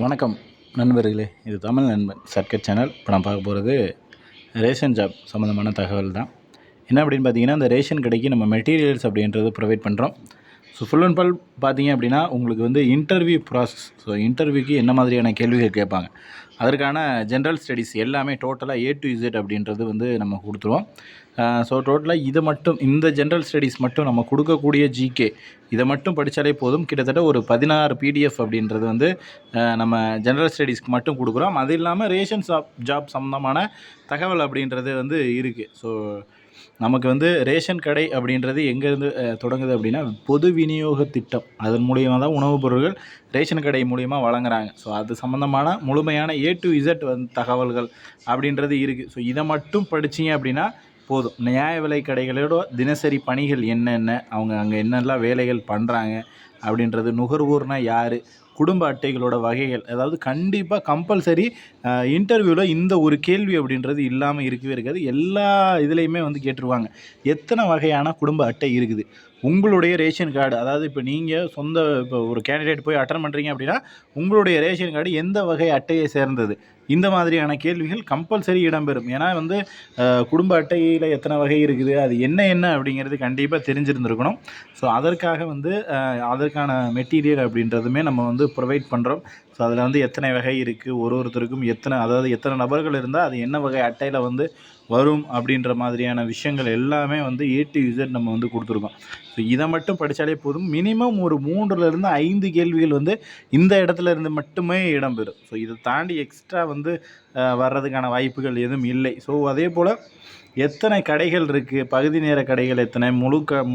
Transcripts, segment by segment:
வணக்கம் நண்பர்களே, இது தமிழ் நண்பன் சர்க்கட் சேனல். இப்போ நான் பார்க்க போகிறது ரேஷன் ஜாப் சம்மந்தமான தகவல் தான். என்ன அப்படின்னு பார்த்தீங்கன்னா, இந்த ரேஷன் கடைக்கு நம்ம மெட்டீரியல்ஸ் அப்படின்றது ப்ரொவைட் பண்ணுறோம். ஸோ ஃபுல் அண்ட் ஃபுல் பார்த்தீங்க அப்படின்னா உங்களுக்கு வந்து இன்டர்வியூ ப்ராசஸ். ஸோ இன்டர்வியூக்கு என்ன மாதிரியான கேள்விகள் கேட்பாங்க, அதற்கான ஜென்ரல் ஸ்டடீஸ் எல்லாமே டோட்டலாக A to Z அப்படின்றது வந்து நம்ம கொடுத்துருவோம். ஸோ டோட்டலாக இதை மட்டும், இந்த ஜென்ரல் ஸ்டடீஸ் மட்டும் நம்ம கொடுக்கக்கூடிய ஜிகே இதை மட்டும் படித்தாலே போதும். கிட்டத்தட்ட ஒரு 16 PDF அப்படின்றது வந்து நம்ம ஜென்ரல் ஸ்டடீஸ்க்கு மட்டும் கொடுக்குறோம். அது இல்லாமல் ரேஷன் ஜாப் சம்மந்தமான தகவல் அப்படின்றது வந்து இருக்குது. ஸோ நமக்கு வந்து ரேஷன் கடை அப்படின்றது எங்கேருந்து தொடங்குது அப்படின்னா, பொது விநியோக திட்டம். அதன் மூலியமாக தான் உணவுப் பொருட்கள் ரேஷன் கடை மூலிமா வழங்குறாங்க. ஸோ அது சம்மந்தமான முழுமையான A to Z வந்து தகவல்கள் அப்படின்றது இருக்குது. ஸோ இதை மட்டும் படிச்சிங்க அப்படின்னா போதும். நியாய விலை கடைகளோட தினசரி பணிகள் என்னென்ன, அவங்க அங்கே என்னெல்லாம் வேலைகள் பண்ணுறாங்க அப்படின்றது, நுகர்வோர்னால் யார், குடும்ப அட்டைகளோட வகைகள், அதாவது கண்டிப்பாக கம்பல்சரி இன்டர்வியூவில் இந்த ஒரு கேள்வி அப்படின்றது இல்லாமல் இருக்கவே இருக்காது. எல்லா இதுலேயுமே வந்து கேட்டுருவாங்க, எத்தனை வகையான குடும்ப அட்டை இருக்குது, உங்களுடைய ரேஷன் கார்டு. அதாவது இப்போ நீங்கள் இப்போ ஒரு கேண்டிடேட் போய் அட்டன் பண்ணுறீங்க அப்படின்னா, உங்களுடைய ரேஷன் கார்டு எந்த வகை அட்டையை சேர்ந்தது, இந்த மாதிரியான கேள்விகள் கம்பல்சரி இடம்பெறும். ஏன்னா வந்து குடும்ப அட்டையில் எத்தனை வகை இருக்குது, அது என்ன அப்படிங்கிறது கண்டிப்பாக தெரிஞ்சிருந்துருக்கணும். ஸோ அதற்காக வந்து அதற்கான மெட்டீரியல் அப்படின்றதுமே நம்ம வந்து ப்ரொவைட் பண்ணுறோம். ஸோ அதில் வந்து எத்தனை வகை இருக்குது, ஒருத்தருக்கும் அதாவது எத்தனை நபர்கள் இருந்தால் அது என்ன வகை அட்டையில் வந்து வரும் அப்படின்ற மாதிரியான விஷயங்கள் எல்லாமே வந்து A to Z நம்ம வந்து கொடுத்துருக்கோம். ஸோ இதை மட்டும் படித்தாலே போதும். மினிமம் ஒரு 3லேருந்து 5 கேள்விகள் வந்து இந்த இடத்துல இருந்து மட்டுமே இடம்பெறும். ஸோ இதை தாண்டி எக்ஸ்ட்ரா வந்து வர்றதுக்கான வாய்ப்புகள் எதுவும் இல்லை. ஸோ அதே போல் எத்தனை கடைகள் இருக்குது, பகுதி நேர கடைகள் எத்தனை,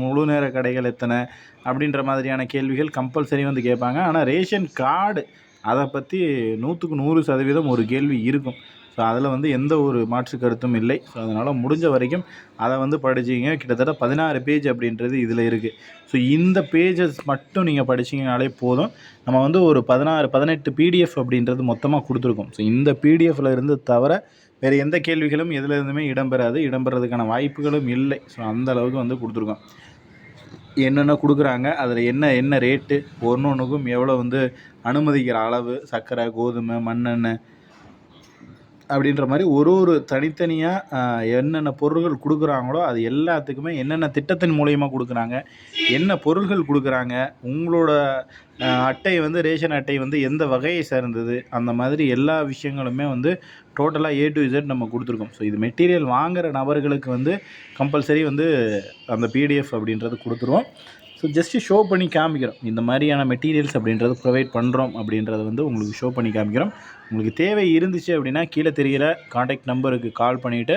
முழு நேர கடைகள் எத்தனை அப்படின்ற மாதிரியான கேள்விகள் கம்பல்சரி வந்து கேட்பாங்க. ஆனால் ரேஷன் கார்டு அதை பற்றி 100க்கு 100% ஒரு கேள்வி இருக்கும். ஸோ அதில் வந்து எந்த ஒரு மாற்று கருத்தும் இல்லை. ஸோ அதனால் முடிஞ்ச வரைக்கும் அதை வந்து படிச்சிங்க. கிட்டத்தட்ட 16 பேஜ் அப்படின்றது இதில் இருக்குது. ஸோ இந்த பேஜஸ் மட்டும் நீங்கள் படிச்சிங்கனாலே போதும். நம்ம வந்து ஒரு 18 PDF அப்படின்றது மொத்தமாக கொடுத்துருக்கோம். ஸோ இந்த PDFல இருந்து தவிர வேறு எந்த கேள்விகளும் எதில் இருந்துமே இடம்பெறதுக்கான வாய்ப்புகளும் இல்லை. ஸோ அந்த அளவுக்கு வந்து கொடுத்துருக்கோம். என்னென்ன கொடுக்குறாங்க, அதில் என்ன ரேட்டு, ஒன்றுக்கும் எவ்வளோ வந்து அனுமதிக்கிற அளவு, சர்க்கரை, கோதுமை, மண்ணெண்ணெய் அப்படின்ற மாதிரி ஒரு தனித்தனியாக என்னென்ன பொருள்கள் கொடுக்குறாங்களோ அது எல்லாத்துக்குமே என்னென்ன திட்டத்தின் மூலயமா கொடுக்குறாங்க, என்ன பொருள்கள் கொடுக்குறாங்க, உங்களோட அட்டை வந்து ரேஷன் அட்டை வந்து எந்த வகையை சேர்ந்தது, அந்த மாதிரி எல்லா விஷயங்களுமே வந்து டோட்டலாக A to Z நம்ம கொடுத்துருக்கோம். ஸோ இது மெட்டீரியல் வாங்குகிற நபர்களுக்கு வந்து கம்பல்சரி வந்து அந்த PDF அப்படின்றது கொடுத்துருவோம். ஸோ ஜஸ்ட்டு ஷோ பண்ணி காமிக்கிறோம், இந்த மாதிரியான மெட்டீரியல்ஸ் அப்படின்றது ப்ரொவைட் பண்ணுறோம் அப்படின்றத வந்து உங்களுக்கு ஷோ பண்ணி காமிக்கிறோம். உங்களுக்கு தேவை இருந்துச்சு அப்படின்னா கீழே தெரிகிற காண்டாக்ட் நம்பருக்கு கால் பண்ணிவிட்டு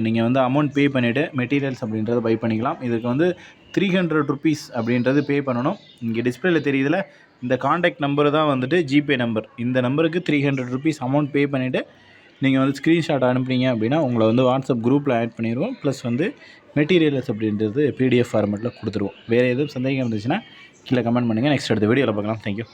நீங்கள் வந்து அமௌண்ட் பே பண்ணிவிட்டு மெட்டீரியல்ஸ் அப்படின்றத பை பண்ணிக்கலாம். இதுக்கு வந்து 300 ருபீஸ் அப்படின்றது பே பண்ணணும். இங்கே டிஸ்பிளேயில் தெரியுதுல, இந்த காண்டாக்ட் நம்பர் தான் வந்துட்டு ஜிபே நம்பர். இந்த நம்பருக்கு 300 ருபீஸ் அமௌண்ட் பே பண்ணிவிட்டு நீங்கள் வந்து ஸ்க்ரீன்ஷாட் அனுப்புனீங்க அப்படின்னா உங்களை வந்து வாட்ஸ்அப் குரூப்பில் ஆட் பண்ணிடுவோம். ப்ளஸ் வந்து மெட்டீரியல்ஸ் அப்படின்றது PDF ஃபார்மேட்டில் கொடுத்துருவோம். வேறு எதுவும் சந்தேகம் இருந்துச்சுன்னா கீழே கமெண்ட் பண்ணுங்கள். நெக்ஸ்ட் அடுத்த வீடியோவில் பார்க்கலாம். தேங்க்யூ.